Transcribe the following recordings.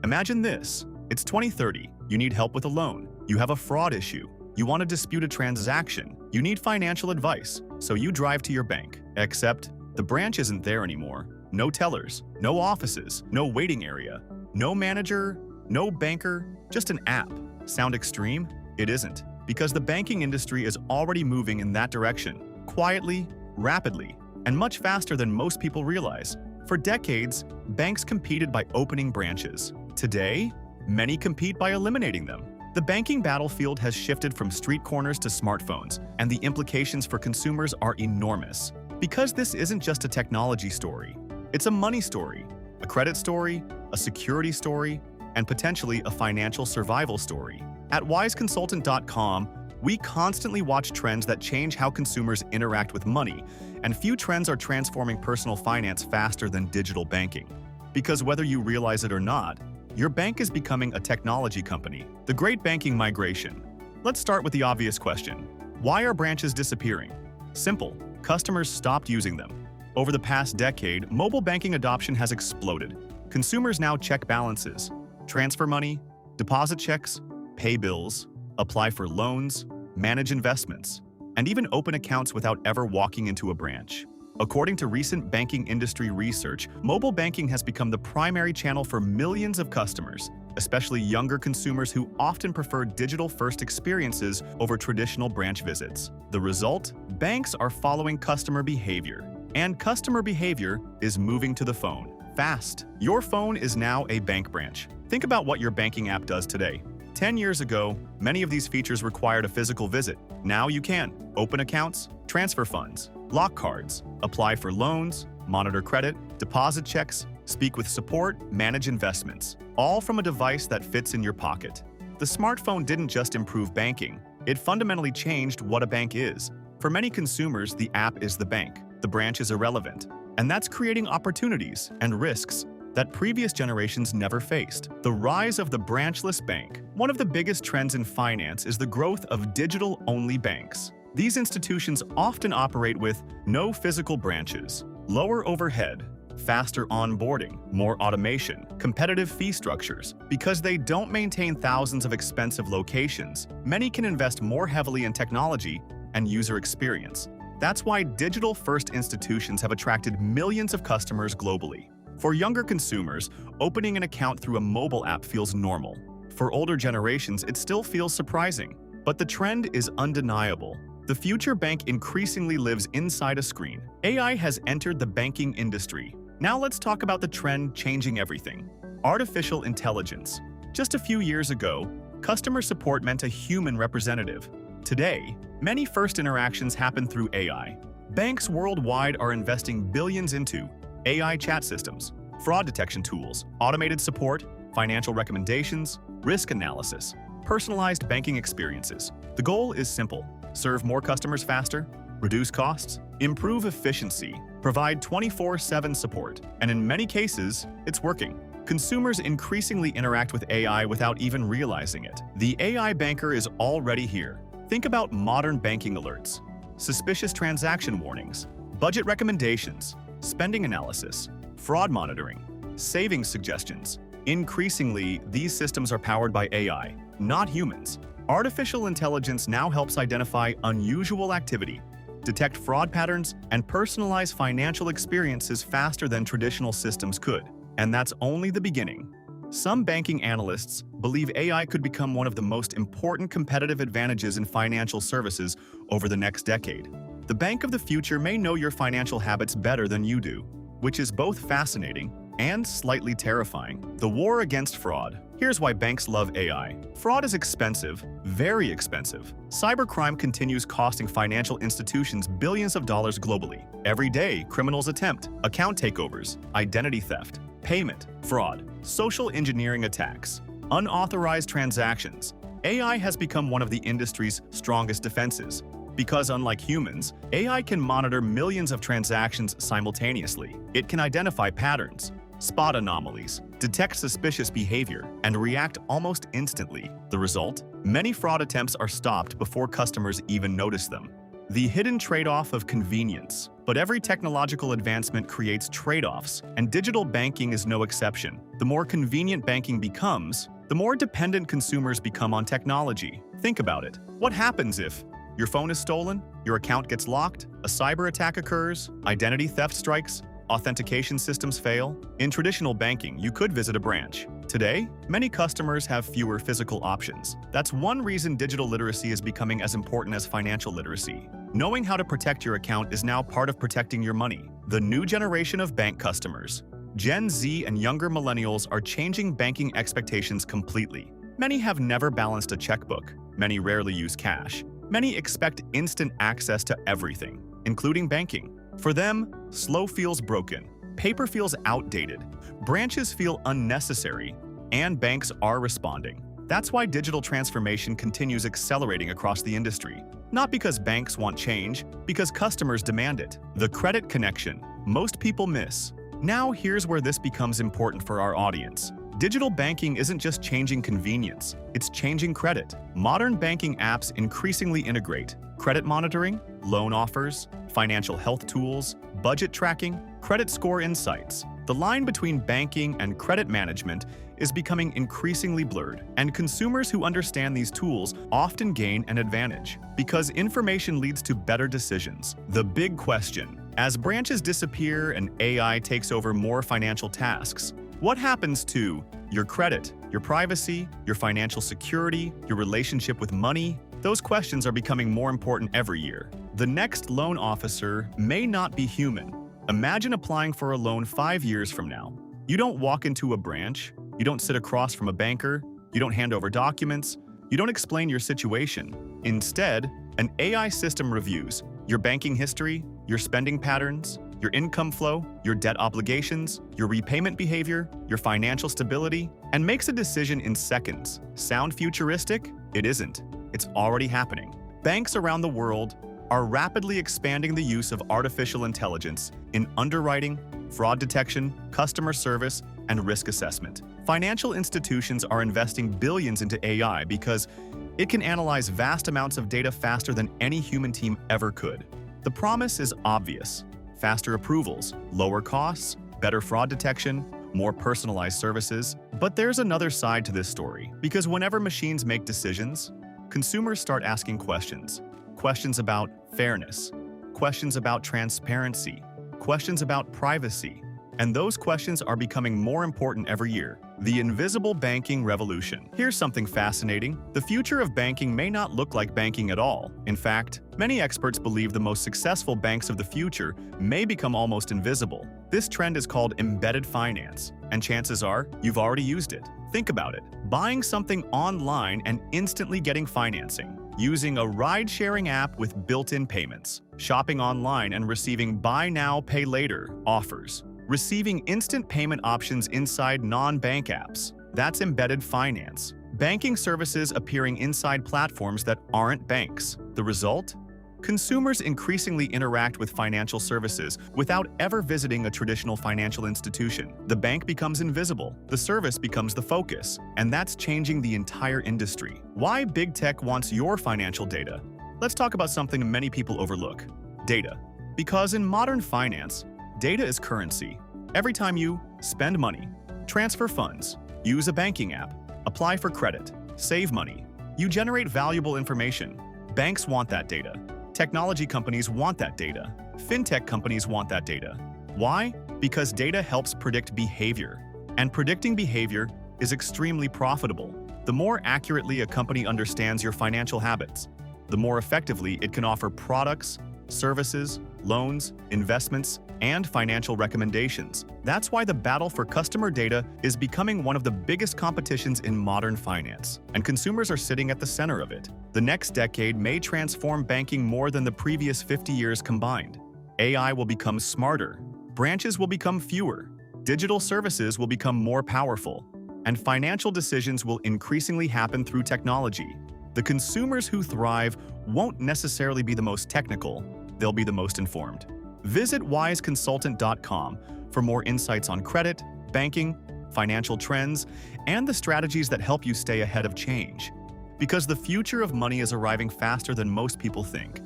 Imagine this. It's 2030. You need help with a loan. You have a fraud issue. You want to dispute a transaction. You need financial advice. So you drive to your bank. Except the branch isn't there anymore. No tellers, no offices, no waiting area, no manager, no banker, just an app. Sound extreme? It isn't. Because the banking industry is already moving in that direction. Quietly, rapidly, and much faster than most people realize. For decades, banks competed by opening branches. Today, many compete by eliminating them. The banking battlefield has shifted from street corners to smartphones, and the implications for consumers are enormous. Because this isn't just a technology story, it's a money story, a credit story, a security story, and potentially a financial survival story. At 𝐲𝐻consultant.com, we constantly watch trends that change how consumers interact with money, and few trends are transforming personal finance faster than digital banking. Because whether you realize it or not, your bank is becoming a technology company. The Great Banking Migration. Let's start with the obvious question. Why are branches disappearing? Simple. Customers stopped using them. Over the past decade, mobile banking adoption has exploded. Consumers now check balances, transfer money, deposit checks, pay bills, apply for loans, manage investments, and even open accounts without ever walking into a branch. According to recent banking industry research, mobile banking has become the primary channel for millions of customers, especially younger consumers who often prefer digital-first experiences over traditional branch visits. The result? Banks are following customer behavior, and customer behavior is moving to the phone. Fast. Your phone is now a bank branch. Think about what your banking app does today. 10 years ago, many of these features required a physical visit. Now you can open accounts, transfer funds, lock cards, apply for loans, monitor credit, deposit checks, speak with support, manage investments, all from a device that fits in your pocket. The smartphone didn't just improve banking, it fundamentally changed what a bank is. For many consumers, the app is the bank. The branch is irrelevant. And that's creating opportunities and risks that previous generations never faced. The rise of the branchless bank. One of the biggest trends in finance is the growth of digital-only banks. These institutions often operate with no physical branches, lower overhead, faster onboarding, more automation, competitive fee structures. Because they don't maintain thousands of expensive locations, many can invest more heavily in technology and user experience. That's why digital-first institutions have attracted millions of customers globally. For younger consumers, opening an account through a mobile app feels normal. For older generations, it still feels surprising. But the trend is undeniable. The future bank increasingly lives inside a screen. AI has entered the banking industry. Now let's talk about the trend changing everything. Artificial intelligence. Just a few years ago, customer support meant a human representative. Today, many first interactions happen through AI. Banks worldwide are investing billions into AI chat systems, fraud detection tools, automated support, financial recommendations, risk analysis, personalized banking experiences. The goal is simple: serve more customers faster, reduce costs, improve efficiency, provide 24/7 support. And in many cases, it's working. Consumers increasingly interact with AI without even realizing it. The AI banker is already here. Think about modern banking alerts, suspicious transaction warnings, budget recommendations, spending analysis, fraud monitoring, savings suggestions. Increasingly, these systems are powered by AI, not humans. Artificial intelligence now helps identify unusual activity, detect fraud patterns, and personalize financial experiences faster than traditional systems could. And that's only the beginning. Some banking analysts believe AI could become one of the most important competitive advantages in financial services over the next decade. The bank of the future may know your financial habits better than you do, which is both fascinating and slightly terrifying. The war against fraud. Here's why banks love AI. Fraud is expensive, very expensive. Cybercrime continues costing financial institutions billions of dollars globally. Every day, criminals attempt account takeovers, identity theft, payment fraud, social engineering attacks, unauthorized transactions. AI has become one of the industry's strongest defenses. Because unlike humans, AI can monitor millions of transactions simultaneously. It can identify patterns, spot anomalies, detect suspicious behavior, and react almost instantly. The result? Many fraud attempts are stopped before customers even notice them. the hidden trade-off of convenience. But every technological advancement creates trade-offs, and digital banking is no exception. The more convenient banking becomes, the more dependent consumers become on technology. Think about it. What happens if your phone is stolen, your account gets locked, a cyber attack occurs, identity theft strikes, authentication systems fail? In traditional banking, you could visit a branch. Today, many customers have fewer physical options. That's one reason digital literacy is becoming as important as financial literacy. Knowing how to protect your account is now part of protecting your money. The new generation of bank customers, Gen Z and younger millennials, are changing banking expectations completely. Many have never balanced a checkbook. Many rarely use cash. Many expect instant access to everything, including banking. For them, slow feels broken, paper feels outdated, branches feel unnecessary, and banks are responding. That's why digital transformation continues accelerating across the industry. Not because banks want change, because customers demand it. The credit connection most people miss. Now here's where this becomes important for our audience. Digital banking isn't just changing convenience, it's changing credit. Modern banking apps increasingly integrate credit monitoring, loan offers, financial health tools, budget tracking, credit score insights. The line between banking and credit management is becoming increasingly blurred, and consumers who understand these tools often gain an advantage because information leads to better decisions. The big question: as branches disappear and AI takes over more financial tasks, what happens to your credit, your privacy, your financial security, your relationship with money? Those questions are becoming more important every year. The next loan officer may not be human. Imagine applying for a loan 5 years from now. You don't walk into a branch, you don't sit across from a banker, you don't hand over documents, you don't explain your situation. Instead, an AI system reviews your banking history, your spending patterns, your income flow, your debt obligations, your repayment behavior, your financial stability, and makes a decision in seconds. Sound futuristic? It isn't. It's already happening. Banks around the world are rapidly expanding the use of artificial intelligence in underwriting, fraud detection, customer service, and risk assessment. Financial institutions are investing billions into AI because it can analyze vast amounts of data faster than any human team ever could. The promise is obvious: faster approvals, lower costs, better fraud detection, more personalized services. But there's another side to this story, because whenever machines make decisions, consumers start asking questions. Questions about fairness, questions about transparency, questions about privacy. And those questions are becoming more important every year. The invisible banking revolution. Here's something fascinating. The future of banking may not look like banking at all. In fact, many experts believe the most successful banks of the future may become almost invisible. This trend is called embedded finance, and chances are you've already used it. Think about it: buying something online and instantly getting financing, using a ride-sharing app with built-in payments, shopping online and receiving buy now, pay later offers, receiving instant payment options inside non-bank apps. That's embedded finance. Banking services appearing inside platforms that aren't banks. The result? Consumers increasingly interact with financial services without ever visiting a traditional financial institution. The bank becomes invisible, the service becomes the focus, and that's changing the entire industry. Why big tech wants your financial data? Let's talk about something many people overlook: data. Because in modern finance, data is currency. Every time you spend money, transfer funds, use a banking app, apply for credit, save money, you generate valuable information. Banks want that data. Technology companies want that data. Fintech companies want that data. Why? Because data helps predict behavior. And predicting behavior is extremely profitable. The more accurately a company understands your financial habits, the more effectively it can offer products, services, loans, investments, and financial recommendations. That's why the battle for customer data is becoming one of the biggest competitions in modern finance, and consumers are sitting at the center of it. The next decade may transform banking more than the previous 50 years combined. AI will become smarter, branches will become fewer, digital services will become more powerful, and financial decisions will increasingly happen through technology. The consumers who thrive won't necessarily be the most technical, they'll be the most informed. Visit wiseconsultant.com for more insights on credit, banking, financial trends, and the strategies that help you stay ahead of change. Because the future of money is arriving faster than most people think.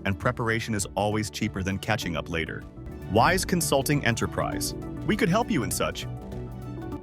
and preparation is always cheaper than catching up later. Wise Consulting Enterprise. We could help you in such.